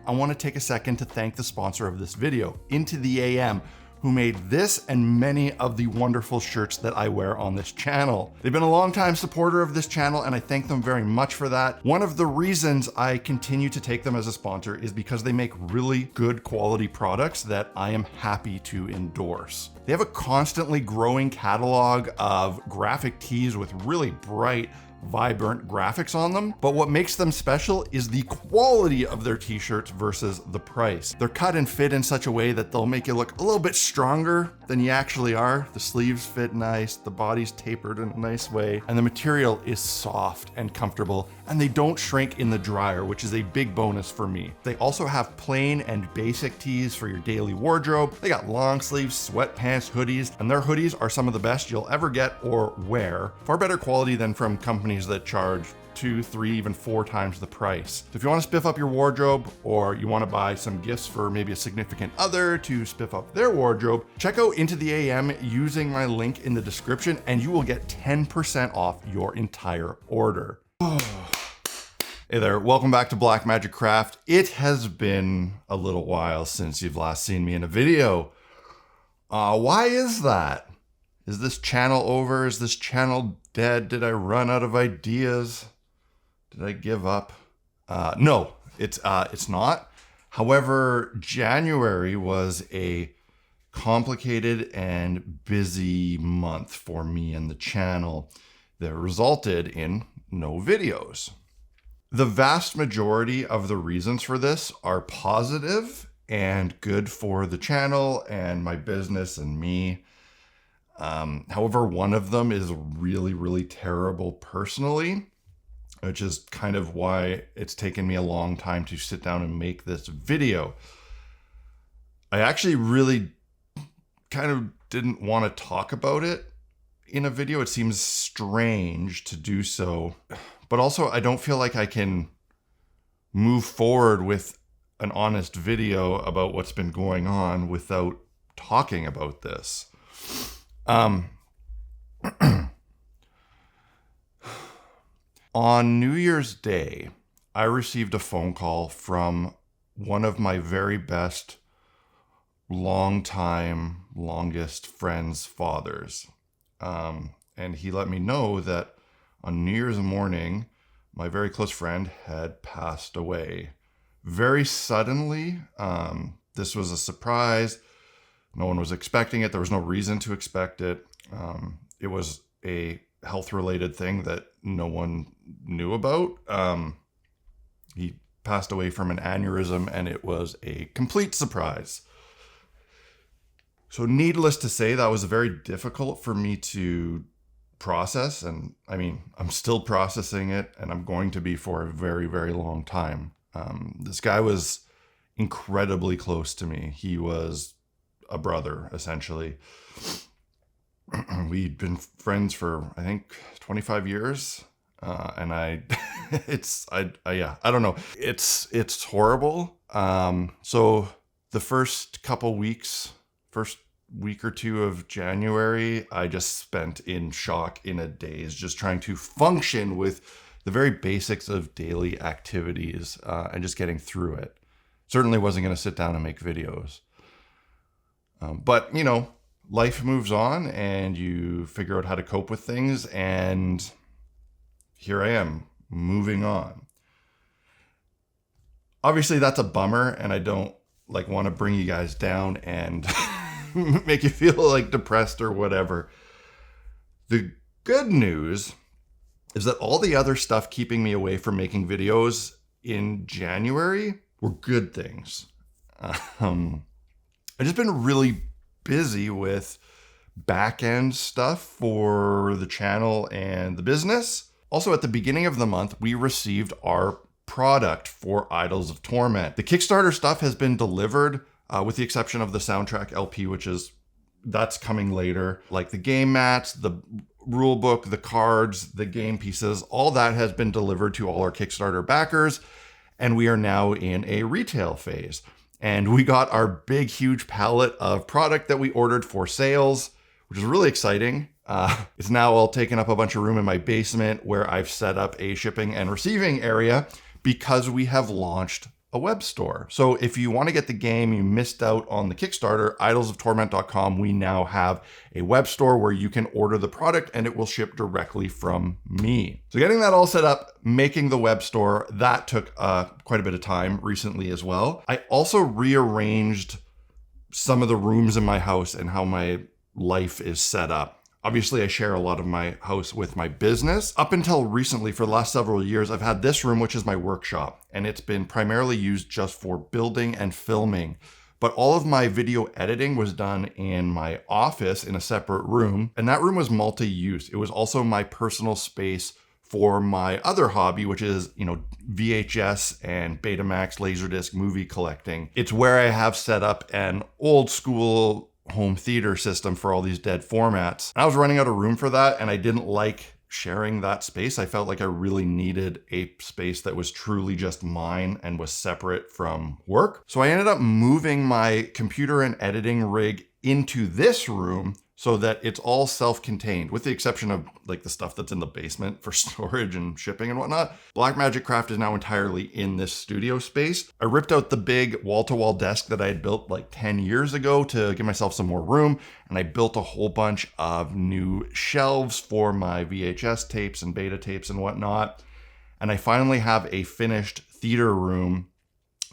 I want to take a second to thank the sponsor of this video, Into the AM, who made this and many of the wonderful shirts that I wear on this channel. They've been a longtime supporter of this channel and I thank them very much for that. One of the reasons I continue to take them as a sponsor is because they make really good quality products that I am happy to endorse. They have a constantly growing catalog of graphic tees with really bright, vibrant graphics on them, but what makes them special is the quality of their t-shirts versus the price. They're cut and fit in such a way that they'll make you look a little bit stronger than you actually are. The sleeves fit nice, the body's tapered in a nice way, and the material is soft and comfortable, and they don't shrink in the dryer, which is a big bonus for me. They also have plain and basic tees for your daily wardrobe. They got long sleeves, sweatpants, hoodies, and their hoodies are some of the best you'll ever get or wear. Far better quality than from companies that charge 2, 3, even 4 times the price. So if you want to spiff up your wardrobe, or you want to buy some gifts for maybe a significant other to spiff up their wardrobe, check out Into the AM using my link in the description and you will get 10% off your entire order. Hey there, welcome back to Black Magic Craft. It has been a little while since you've last seen me in a video. Why is that? Is this channel over? Is this channel dead? Did I run out of ideas? Did I give up? No, it's not. However, January was a complicated and busy month for me and the channel that resulted in no videos. The vast majority of the reasons for this are positive and good for the channel and my business and me. However, one of them is really, really terrible personally, which is kind of why it's taken me a long time to sit down and make this video. I actually really kind of didn't want to talk about it in a video. It seems strange to do so, but also I don't feel like I can move forward with an honest video about what's been going on without talking about this. On New Year's Day, I received a phone call from one of my very best, longest friends' fathers. And he let me know that on New Year's morning, my very close friend had passed away. Very suddenly, this was a surprise. No one was expecting it. There was no reason to expect it. It was a health-related thing that no one knew about. He passed away from an aneurysm and it was a complete surprise. So needless to say, that was very difficult for me to process. And I mean, I'm still processing it and I'm going to be for a very, very long time. This guy was incredibly close to me. He was a brother, essentially. We'd been friends for, I think, 25 years. And I don't know. It's horrible. So the first week or two of January, I just spent in shock, in a daze, just trying to function with the very basics of daily activities, and just getting through it. Certainly wasn't going to sit down and make videos. But, you know, life moves on and you figure out how to cope with things. And here I am, moving on. Obviously, that's a bummer. And I don't want to bring you guys down and make you feel like depressed or whatever. The good news is that all the other stuff keeping me away from making videos in January were good things. I've just been really busy with back-end stuff for the channel and the business. Also, at the beginning of the month, we received our product for Idols of Torment. The Kickstarter stuff has been delivered, with the exception of the soundtrack LP, that's coming later. Like the game mats, the rule book, the cards, the game pieces, all that has been delivered to all our Kickstarter backers. And we are now in a retail phase. And we got our big, huge pallet of product that we ordered for sales, which is really exciting. It's now all taken up a bunch of room in my basement where I've set up a shipping and receiving area because we have launched a web store. So if you want to get the game, you missed out on the Kickstarter, idolsoftorment.com, we now have a web store where you can order the product and it will ship directly from me. So getting that all set up, making the web store, that took quite a bit of time recently as well. I also rearranged some of the rooms in my house and how my life is set up. Obviously, I share a lot of my house with my business. Up until recently, for the last several years, I've had this room, which is my workshop, and it's been primarily used just for building and filming. But all of my video editing was done in my office in a separate room, and that room was multi-use. It was also my personal space for my other hobby, which is, VHS and Betamax Laserdisc movie collecting. It's where I have set up an old school home theater system for all these dead formats. I was running out of room for that, and I didn't like sharing that space. I felt like I really needed a space that was truly just mine and was separate from work. So I ended up moving my computer and editing rig into this room so that it's all self-contained, with the exception of like the stuff that's in the basement for storage and shipping and whatnot. Blackmagic Craft is now entirely in this studio space. I ripped out the big wall-to-wall desk that I had built like 10 years ago to give myself some more room, and I built a whole bunch of new shelves for my VHS tapes and beta tapes and whatnot. And I finally have a finished theater room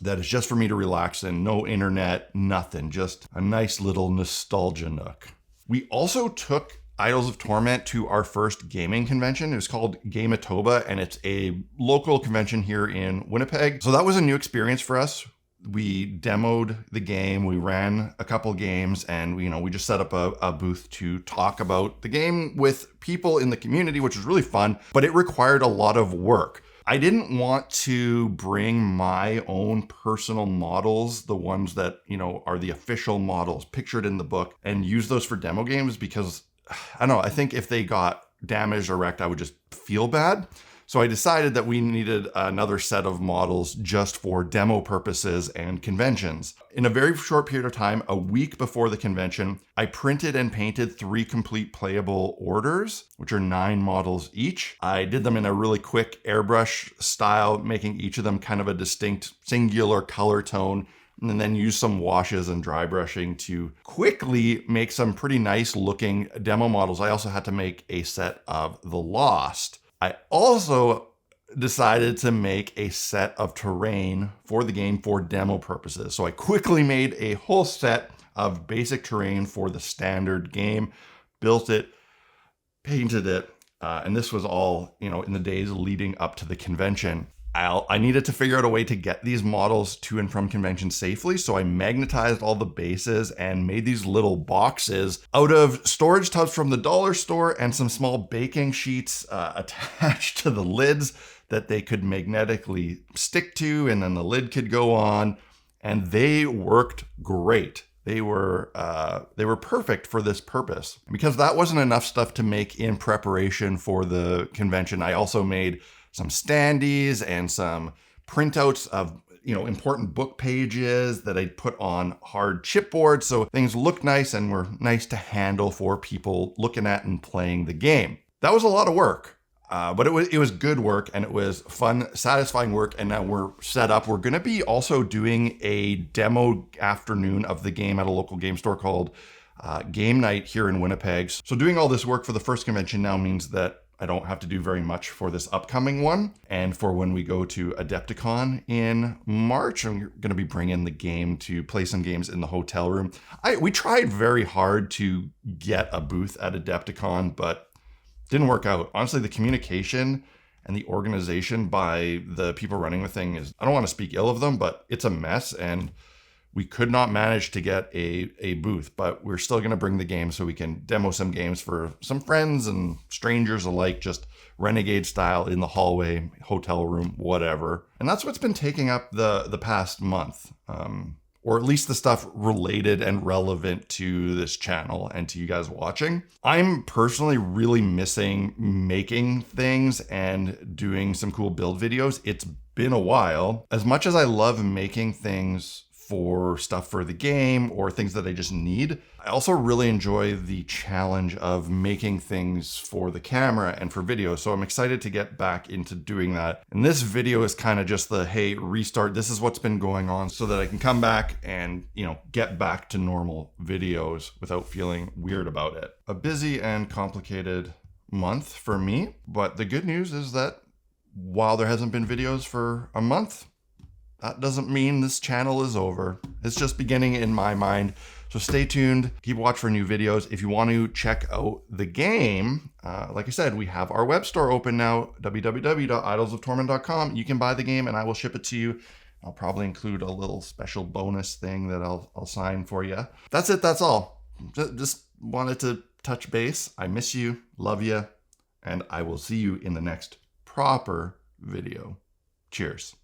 that is just for me to relax in, no internet, nothing, just a nice little nostalgia nook. We also took Idols of Torment to our first gaming convention. It was called Gametoba, and it's a local convention here in Winnipeg. So that was a new experience for us. We demoed the game, we ran a couple games, and we just set up a booth to talk about the game with people in the community, which was really fun, but it required a lot of work. I didn't want to bring my own personal models, the ones that, are the official models pictured in the book, and use those for demo games because, I don't know, I think if they got damaged or wrecked, I would just feel bad. So I decided that we needed another set of models just for demo purposes and conventions. In a very short period of time, a week before the convention, I printed and painted 3 complete playable orders, which are 9 models each. I did them in a really quick airbrush style, making each of them kind of a distinct singular color tone, and then use some washes and dry brushing to quickly make some pretty nice looking demo models. I also had to make a set of The Lost. I also decided to make a set of terrain for the game for demo purposes. So I quickly made a whole set of basic terrain for the standard game, built it, painted it, and this was all, in the days leading up to the convention. I needed to figure out a way to get these models to and from convention safely, so I magnetized all the bases and made these little boxes out of storage tubs from the dollar store and some small baking sheets attached to the lids that they could magnetically stick to, and then the lid could go on, and they worked great. They were perfect for this purpose. Because that wasn't enough stuff to make in preparation for the convention, I also made some standees and some printouts of important book pages that I'd put on hard chipboard so things looked nice and were nice to handle for people looking at and playing the game. That was a lot of work, but it was good work, and it was fun, satisfying work, and now we're set up. We're going to be also doing a demo afternoon of the game at a local game store called Game Night here in Winnipeg. So doing all this work for the first convention now means that I don't have to do very much for this upcoming one. And for when we go to Adepticon in March, I'm going to be bringing the game to play some games in the hotel room. We tried very hard to get a booth at Adepticon, but didn't work out. Honestly, the communication and the organization by the people running the thing I don't want to speak ill of them, but it's a mess, and we could not manage to get a booth, but we're still going to bring the game so we can demo some games for some friends and strangers alike, just renegade style in the hallway, hotel room, whatever. And that's what's been taking up the past month, or at least the stuff related and relevant to this channel and to you guys watching. I'm personally really missing making things and doing some cool build videos. It's been a while. As much as I love making things for stuff for the game or things that I just need. I also really enjoy the challenge of making things for the camera and for video. So I'm excited to get back into doing that. And this video is kind of just the, hey, restart. This is what's been going on so that I can come back and, get back to normal videos without feeling weird about it. A busy and complicated month for me, but the good news is that while there hasn't been videos for a month, that doesn't mean this channel is over. It's just beginning in my mind. So stay tuned, keep watch for new videos. If you want to check out the game, like I said, we have our web store open now, www.idols-of-torment.com. You can buy the game and I will ship it to you. I'll probably include a little special bonus thing that I'll sign for you. That's it, that's all. Just wanted to touch base. I miss you, love you, and I will see you in the next proper video. Cheers.